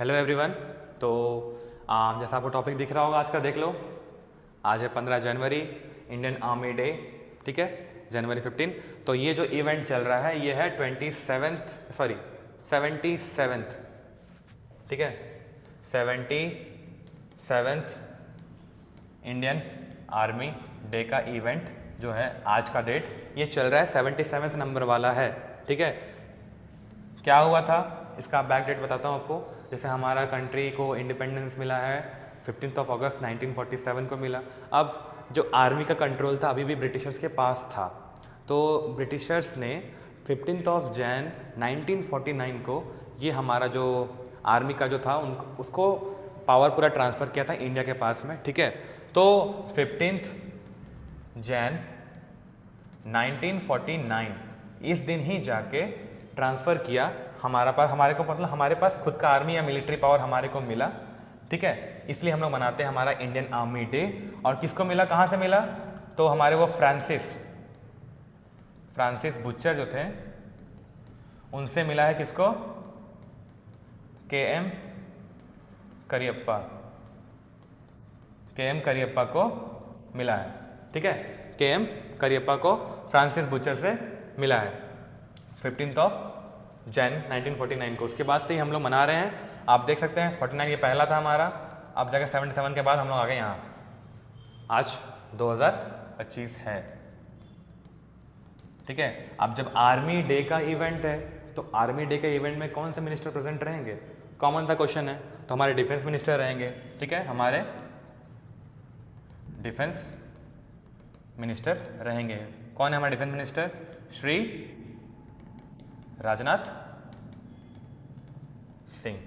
Hello everyone. तो जैसा आपको टॉपिक दिख रहा होगा आज का, देख लो। आज है 15 जनवरी, इंडियन आर्मी डे, ठीक है, जनवरी 15। तो ये जो इवेंट चल रहा है ये है 77th, ठीक है, 77th इंडियन आर्मी डे का इवेंट जो है आज का डेट ये चल रहा है, 77th नंबर वाला है, ठीक है। क्या हुआ था इसका बैक डेट बताता हूँ आपको। जैसे हमारा कंट्री को इंडिपेंडेंस मिला है 15 अगस्त 1947 को मिला। अब जो आर्मी का कंट्रोल था अभी भी ब्रिटिशर्स के पास था, तो ब्रिटिशर्स ने 15 जनवरी 1949 को ये हमारा जो आर्मी का जो था उसको पावर पूरा ट्रांसफ़र किया था इंडिया के पास में, ठीक है। तो 15 जनवरी 1949 इस दिन ही जाके ट्रांसफ़र किया हमारे को, मतलब हमारे पास खुद का आर्मी या मिलिट्री पावर हमारे को मिला, ठीक है। इसलिए हम लोग मनाते हैं हमारा इंडियन आर्मी डे। और किसको मिला, कहाँ से मिला, तो हमारे वो फ्रांसिस बुचर जो थे उनसे मिला है। किसको, के एम करियप्पा को मिला है, ठीक है। के एम करियप्पा को फ्रांसिस बुचर से मिला है 15 जनवरी 1949 को। उसके बाद से ही हम लोग मना रहे हैं। आप देख सकते हैं 49 ये पहला था हमारा, अब जाकर 77 के बाद हम लोग आ गए यहाँ। आज 2025 है, ठीक है। अब जब आर्मी डे का इवेंट है तो आर्मी डे के इवेंट में कौन से मिनिस्टर प्रेजेंट रहेंगे, कॉमन सा क्वेश्चन है। तो हमारे डिफेंस मिनिस्टर रहेंगे, ठीक है, हमारे डिफेंस मिनिस्टर रहेंगे। कौन है हमारे डिफेंस मिनिस्टर, श्री राजनाथ सिंह,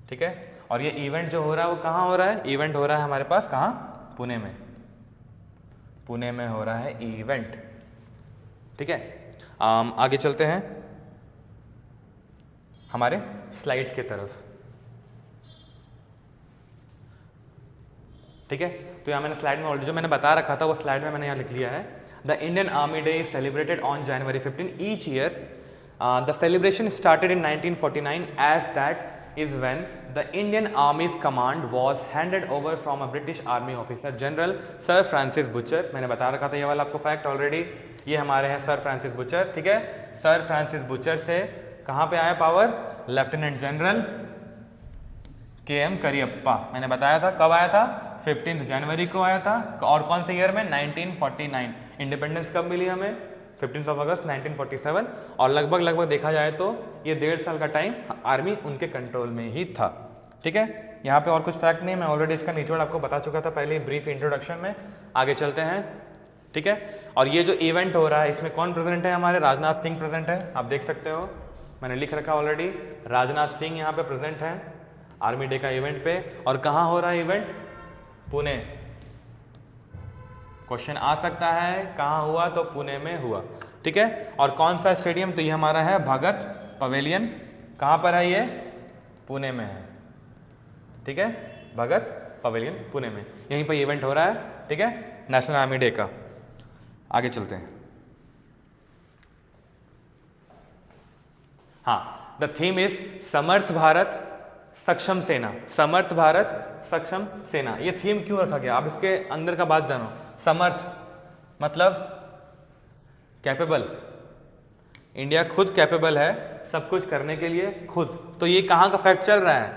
ठीक है। और ये इवेंट जो हो रहा है वो कहाँ हो रहा है, इवेंट हो रहा है हमारे पास कहाँ, पुणे में हो रहा है इवेंट, ठीक है। आगे चलते हैं हमारे स्लाइड्स की तरफ, ठीक है। तो यहाँ मैंने स्लाइड में ऑलरेडी जो मैंने बता रखा था वो स्लाइड में मैंने यहाँ लिख लिया है। The Indian Army Day is celebrated on January 15 each year. The celebration started in 1949 as that is when the Indian Army's command was handed over from a British Army officer General Sir Francis Butcher. मैंने बता रखा था ये वाला आपको fact already. ये हमारे हैं सर फ्रांसिस बुचर, ठीक है। सर फ्रांसिस बुचर से कहाँ पे आया पावर, लेफ्टिनेंट जनरल के एम करियप्पा। मैंने बताया था कब आया था, 15 जनवरी को आया था। और कौन से ईयर में, 1949। इंडिपेंडेंस कब मिली हमें, 15 अगस्त 1947। और लगभग देखा जाए तो ये 1.5 साल का टाइम आर्मी उनके कंट्रोल में ही था, ठीक है। यहाँ पे और कुछ फैक्ट नहीं, मैं ऑलरेडी इसका निचोड़ आपको बता चुका था पहले ब्रीफ इंट्रोडक्शन में। आगे चलते हैं, ठीक है। और ये जो इवेंट हो रहा है इसमें कौन प्रेजेंट है, हमारे राजनाथ सिंह प्रेजेंट है। आप देख सकते हो मैंने लिख रखा ऑलरेडी, राजनाथ सिंह यहाँ पे प्रेजेंट है आर्मी डे का इवेंट पे। और कहाँ हो रहा है इवेंट, पुणे। क्वेश्चन आ सकता है कहाँ हुआ, तो पुणे में हुआ, ठीक है। और कौन सा स्टेडियम, तो ये हमारा है भगत पवेलियन। कहाँ पर है ये, पुणे में है, ठीक है, भगत पवेलियन पुणे में, यहीं पर इवेंट हो रहा है, ठीक है, नेशनल आर्मी डे का। आगे चलते हैं। हाँ, द थीम इज समर्थ भारत सक्षम सेना। समर्थ भारत सक्षम सेना, ये थीम क्यों रखा गया, आप इसके अंदर का बात जानो। समर्थ मतलब कैपेबल, इंडिया खुद कैपेबल है सब कुछ करने के लिए खुद। तो ये कहाँ का फैक्ट चल रहा है,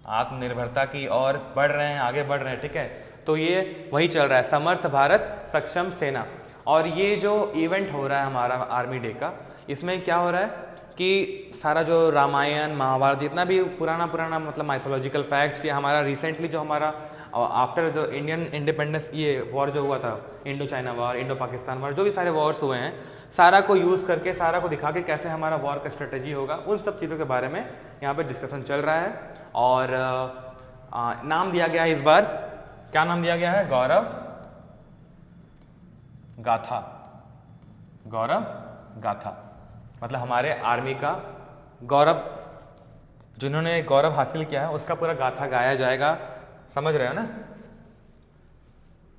आत्मनिर्भरता की ओर बढ़ रहे हैं, आगे बढ़ रहे हैं, ठीक है। तो ये वही चल रहा है, समर्थ भारत सक्षम सेना। और ये जो इवेंट हो रहा है हमारा आर्मी डे का, इसमें क्या हो रहा है कि सारा जो रामायण महाभारत जितना भी पुराना मतलब माइथोलॉजिकल फैक्ट्स, या हमारा रिसेंटली जो हमारा आफ्टर जो इंडियन इंडिपेंडेंस ये वॉर जो हुआ था, Indo China war, Indo Pakistan war, जो भी सारे वॉर्स हुए हैं, सारा को यूज़ करके, सारा को दिखा के कैसे हमारा वॉर का स्ट्रेटेजी होगा, उन सब चीज़ों के बारे में यहाँ पे डिस्कशन चल रहा है। और नाम दिया गया है इस बार, क्या नाम दिया गया है, गौरव गाथा। मतलब हमारे आर्मी का गौरव, जिन्होंने गौरव हासिल किया है उसका पूरा गाथा गाया जाएगा, समझ रहे हो ना।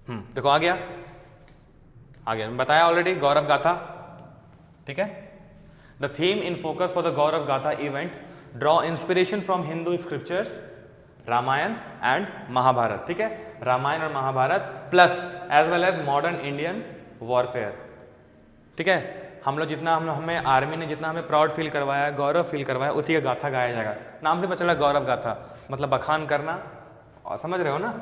देखो आ गया, बताया ऑलरेडी, गौरव गाथा, ठीक है। The theme in focus for the Gaurav Gatha event draw inspiration from Hindu scriptures, Ramayan and Mahabharat, ठीक है, रामायण और Mahabharat plus as well as modern Indian warfare, ठीक है। हम लोग जितना हमें आर्मी ने जितना हमें प्राउड फील करवाया, गौरव फील करवाया, उसी का गाथा गाया जाएगा। नाम से पता चला गौरव गाथा मतलब बखान करना, और समझ रहे हो ना।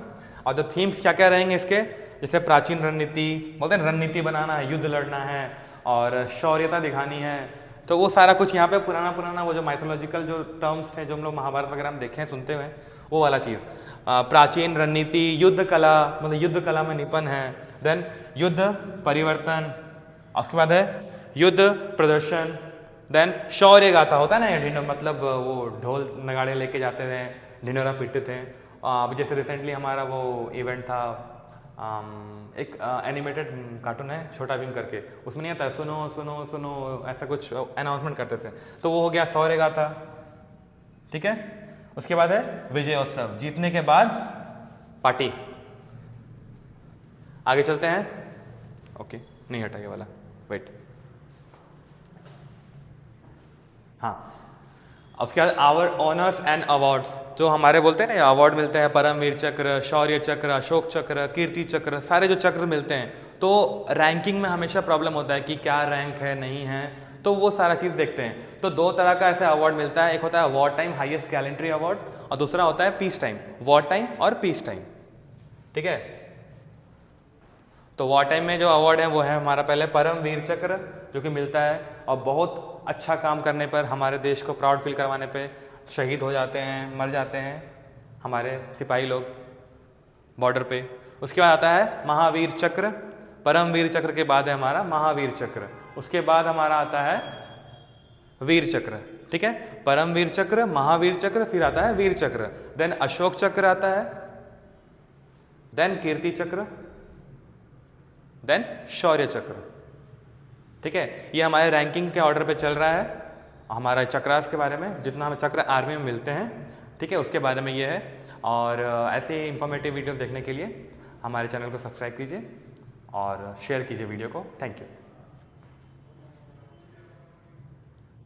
और जो थीम्स क्या क्या रहेंगे इसके, जैसे प्राचीन रणनीति, बोलते हैं रणनीति बनाना है, युद्ध लड़ना है और शौर्यता दिखानी है, तो वो सारा कुछ यहाँ पे पुराना वो जो माइथोलॉजिकल जो टर्म्स थे जो हम लोग महाभारत वगैरह में देखे हैं, सुनते हुए, वो वाला चीज़। प्राचीन रणनीति, युद्ध कला, मतलब युद्ध कला में निपुण है, देन युद्ध परिवर्तन, उसके बाद है युद्ध प्रदर्शन, देन शौर्य गाथा होता है ना, ढिंडो मतलब वो ढोल नगाड़े लेके जाते थे, ढिंडोरा पीटते थे। अभी जैसे रिसेंटली हमारा वो इवेंट था, एक एनिमेटेड कार्टून है छोटा भीम करके, उसमें नहीं आता सुनो सुनो सुनो ऐसा कुछ अनाउंसमेंट करते थे, तो वो हो गया शौर्य गाथा, ठीक है। उसके बाद है विजयोत्सव, जीतने के बाद पार्टी। आगे चलते हैं, ओके नहीं हटा ये वाला, वेट, हाँ। उसके बाद आवर ऑनर्स एंड अवार्ड्स, जो हमारे बोलते हैं ना अवार्ड मिलते हैं, परमवीर चक्र, शौर्य चक्र, अशोक चक्र, कीर्ति चक्र, सारे जो चक्र मिलते हैं, तो रैंकिंग में हमेशा प्रॉब्लम होता है कि क्या रैंक है नहीं है, तो वो सारा चीज़ देखते हैं। तो दो तरह का ऐसा अवार्ड मिलता है, एक होता है war time highest gallantry award, और दूसरा होता है पीस टाइम, वॉर टाइम और पीस टाइम, ठीक है। तो वॉर टाइम में जो अवार्ड है वो है हमारा पहले परमवीर चक्र, जो कि मिलता है, और बहुत अच्छा काम करने पर, हमारे देश को प्राउड फील करवाने पे शहीद हो जाते हैं, मर जाते हैं हमारे सिपाही लोग बॉर्डर पे। उसके बाद आता है महावीर चक्र, परमवीर चक्र के बाद है हमारा महावीर चक्र, उसके बाद हमारा आता है वीर चक्र, ठीक है। परमवीर चक्र, महावीर चक्र, फिर आता है वीर चक्र, देन अशोक चक्र आता है, देन कीर्ति चक्र, देन शौर्य चक्र, ठीक है। ये हमारे रैंकिंग के ऑर्डर पे चल रहा है, हमारा चक्रास के बारे में, जितना हमें चक्र आर्मी में मिलते हैं, ठीक है, उसके बारे में ये है। और ऐसे ही इंफॉर्मेटिव वीडियोस देखने के लिए हमारे चैनल को सब्सक्राइब कीजिए और शेयर कीजिए वीडियो को। Thank you.